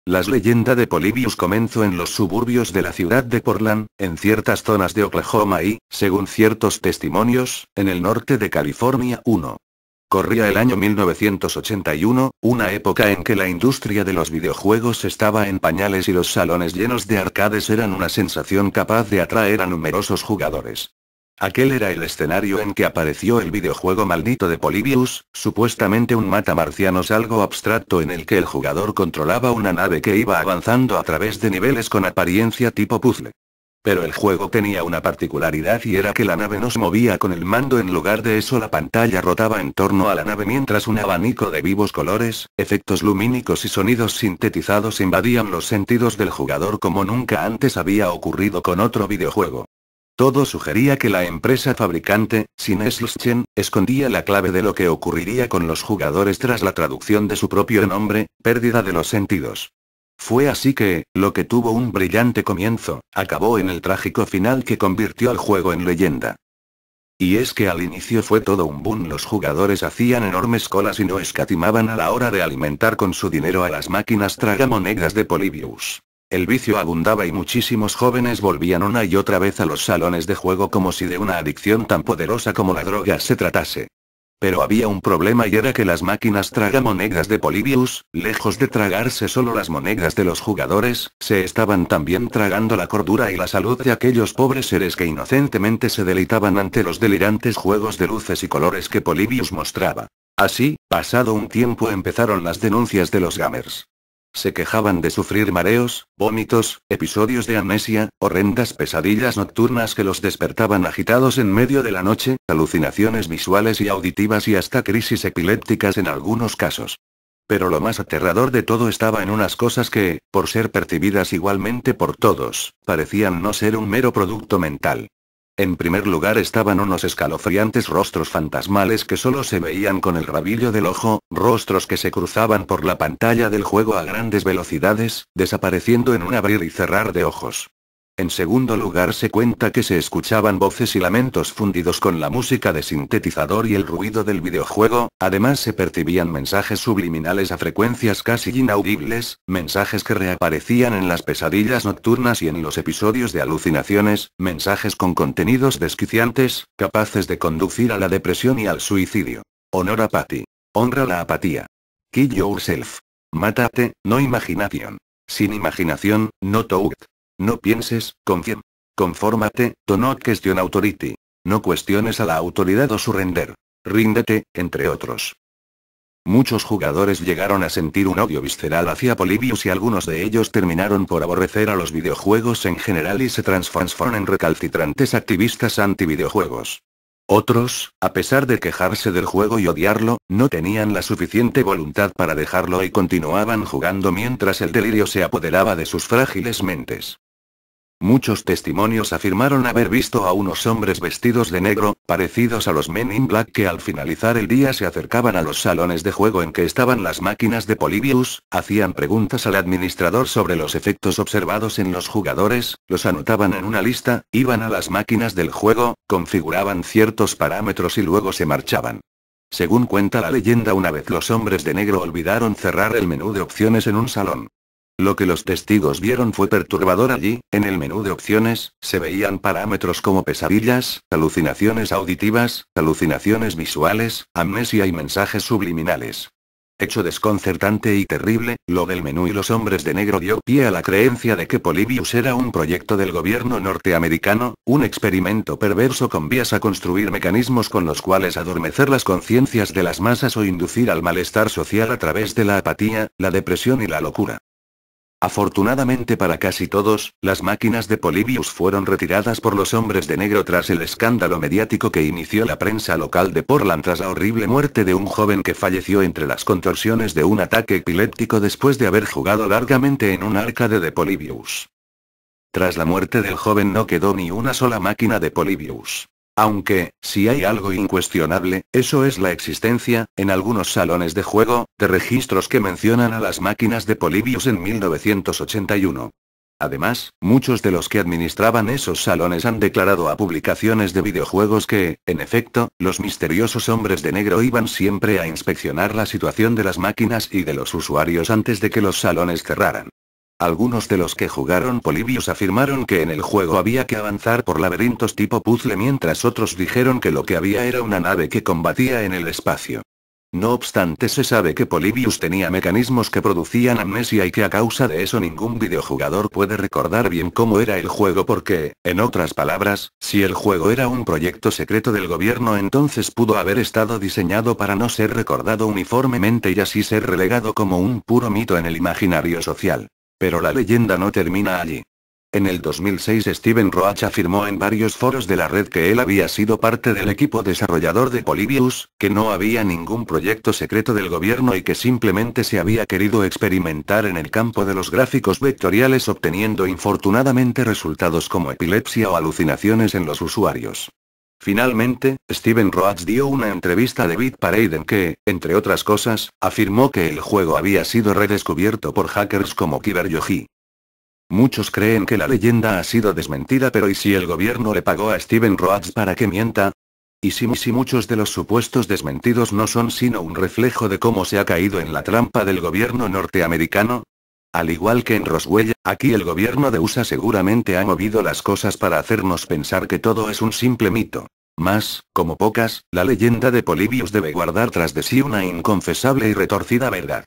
La leyenda de Polybius comenzó en los suburbios de la ciudad de Portland, en ciertas zonas de Oklahoma y, según ciertos testimonios, en el norte de California. Corría el año 1981, una época en que la industria de los videojuegos estaba en pañales y los salones llenos de arcades eran una sensación capaz de atraer a numerosos jugadores. Aquel era el escenario en que apareció el videojuego maldito de Polybius, supuestamente un matamarcianos algo abstracto en el que el jugador controlaba una nave que iba avanzando a través de niveles con apariencia tipo puzzle. Pero el juego tenía una particularidad y era que la nave no se movía con el mando, en lugar de eso la pantalla rotaba en torno a la nave mientras un abanico de vivos colores, efectos lumínicos y sonidos sintetizados invadían los sentidos del jugador como nunca antes había ocurrido con otro videojuego. Todo sugería que la empresa fabricante, Sinestchen, escondía la clave de lo que ocurriría con los jugadores tras la traducción de su propio nombre, pérdida de los sentidos. Fue así que, lo que tuvo un brillante comienzo, acabó en el trágico final que convirtió al juego en leyenda. Y es que al inicio fue todo un boom, los jugadores hacían enormes colas y no escatimaban a la hora de alimentar con su dinero a las máquinas tragamonedas de Polybius. El vicio abundaba y muchísimos jóvenes volvían una y otra vez a los salones de juego como si de una adicción tan poderosa como la droga se tratase. Pero había un problema y era que las máquinas tragamonedas de Polybius, lejos de tragarse solo las monedas de los jugadores, se estaban también tragando la cordura y la salud de aquellos pobres seres que inocentemente se deleitaban ante los delirantes juegos de luces y colores que Polybius mostraba. Así, pasado un tiempo empezaron las denuncias de los gamers. Se quejaban de sufrir mareos, vómitos, episodios de amnesia, horrendas pesadillas nocturnas que los despertaban agitados en medio de la noche, alucinaciones visuales y auditivas y hasta crisis epilépticas en algunos casos. Pero lo más aterrador de todo estaba en unas cosas que, por ser percibidas igualmente por todos, parecían no ser un mero producto mental. En primer lugar estaban unos escalofriantes rostros fantasmales que solo se veían con el rabillo del ojo, rostros que se cruzaban por la pantalla del juego a grandes velocidades, desapareciendo en un abrir y cerrar de ojos. En segundo lugar se cuenta que se escuchaban voces y lamentos fundidos con la música de sintetizador y el ruido del videojuego, además se percibían mensajes subliminales a frecuencias casi inaudibles, mensajes que reaparecían en las pesadillas nocturnas y en los episodios de alucinaciones, mensajes con contenidos desquiciantes, capaces de conducir a la depresión y al suicidio. Honor a Patty. Honra la apatía. Kill yourself. Mátate, no imaginación. Sin imaginación, no thought. No pienses, confía. Confórmate, do not question authority. No cuestiones a la autoridad o surrender. Ríndete, entre otros. Muchos jugadores llegaron a sentir un odio visceral hacia Polybius y algunos de ellos terminaron por aborrecer a los videojuegos en general y se transformaron en recalcitrantes activistas anti-videojuegos. Otros, a pesar de quejarse del juego y odiarlo, no tenían la suficiente voluntad para dejarlo y continuaban jugando mientras el delirio se apoderaba de sus frágiles mentes. Muchos testimonios afirmaron haber visto a unos hombres vestidos de negro, parecidos a los Men in Black que al finalizar el día se acercaban a los salones de juego en que estaban las máquinas de Polybius, hacían preguntas al administrador sobre los efectos observados en los jugadores, los anotaban en una lista, iban a las máquinas del juego, configuraban ciertos parámetros y luego se marchaban. Según cuenta la leyenda, una vez los hombres de negro olvidaron cerrar el menú de opciones en un salón. Lo que los testigos vieron fue perturbador. Allí, en el menú de opciones, se veían parámetros como pesadillas, alucinaciones auditivas, alucinaciones visuales, amnesia y mensajes subliminales. Hecho desconcertante y terrible, lo del menú y los hombres de negro dio pie a la creencia de que Polybius era un proyecto del gobierno norteamericano, un experimento perverso con vías a construir mecanismos con los cuales adormecer las conciencias de las masas o inducir al malestar social a través de la apatía, la depresión y la locura. Afortunadamente para casi todos, las máquinas de Polybius fueron retiradas por los hombres de negro tras el escándalo mediático que inició la prensa local de Portland tras la horrible muerte de un joven que falleció entre las contorsiones de un ataque epiléptico después de haber jugado largamente en un arcade de Polybius. Tras la muerte del joven no quedó ni una sola máquina de Polybius. Aunque, si hay algo incuestionable, eso es la existencia, en algunos salones de juego, de registros que mencionan a las máquinas de Polybius en 1981. Además, muchos de los que administraban esos salones han declarado a publicaciones de videojuegos que, en efecto, los misteriosos hombres de negro iban siempre a inspeccionar la situación de las máquinas y de los usuarios antes de que los salones cerraran. Algunos de los que jugaron Polybius afirmaron que en el juego había que avanzar por laberintos tipo puzzle, mientras otros dijeron que lo que había era una nave que combatía en el espacio. No obstante, se sabe que Polybius tenía mecanismos que producían amnesia y que a causa de eso ningún videojugador puede recordar bien cómo era el juego porque, en otras palabras, si el juego era un proyecto secreto del gobierno, entonces pudo haber estado diseñado para no ser recordado uniformemente y así ser relegado como un puro mito en el imaginario social. Pero la leyenda no termina allí. En el 2006 Steven Roach afirmó en varios foros de la red que él había sido parte del equipo desarrollador de Polybius, que no había ningún proyecto secreto del gobierno y que simplemente se había querido experimentar en el campo de los gráficos vectoriales, obteniendo infortunadamente resultados como epilepsia o alucinaciones en los usuarios. Finalmente, Steven Roach dio una entrevista a The Beat Parade en que, entre otras cosas, afirmó que el juego había sido redescubierto por hackers como KyberYoji. Muchos creen que la leyenda ha sido desmentida, pero ¿y si el gobierno le pagó a Steven Roach para que mienta? ¿Y si muchos de los supuestos desmentidos no son sino un reflejo de cómo se ha caído en la trampa del gobierno norteamericano? Al igual que en Roswell, aquí el gobierno de USA seguramente ha movido las cosas para hacernos pensar que todo es un simple mito. Mas, como pocas, la leyenda de Polybius debe guardar tras de sí una inconfesable y retorcida verdad.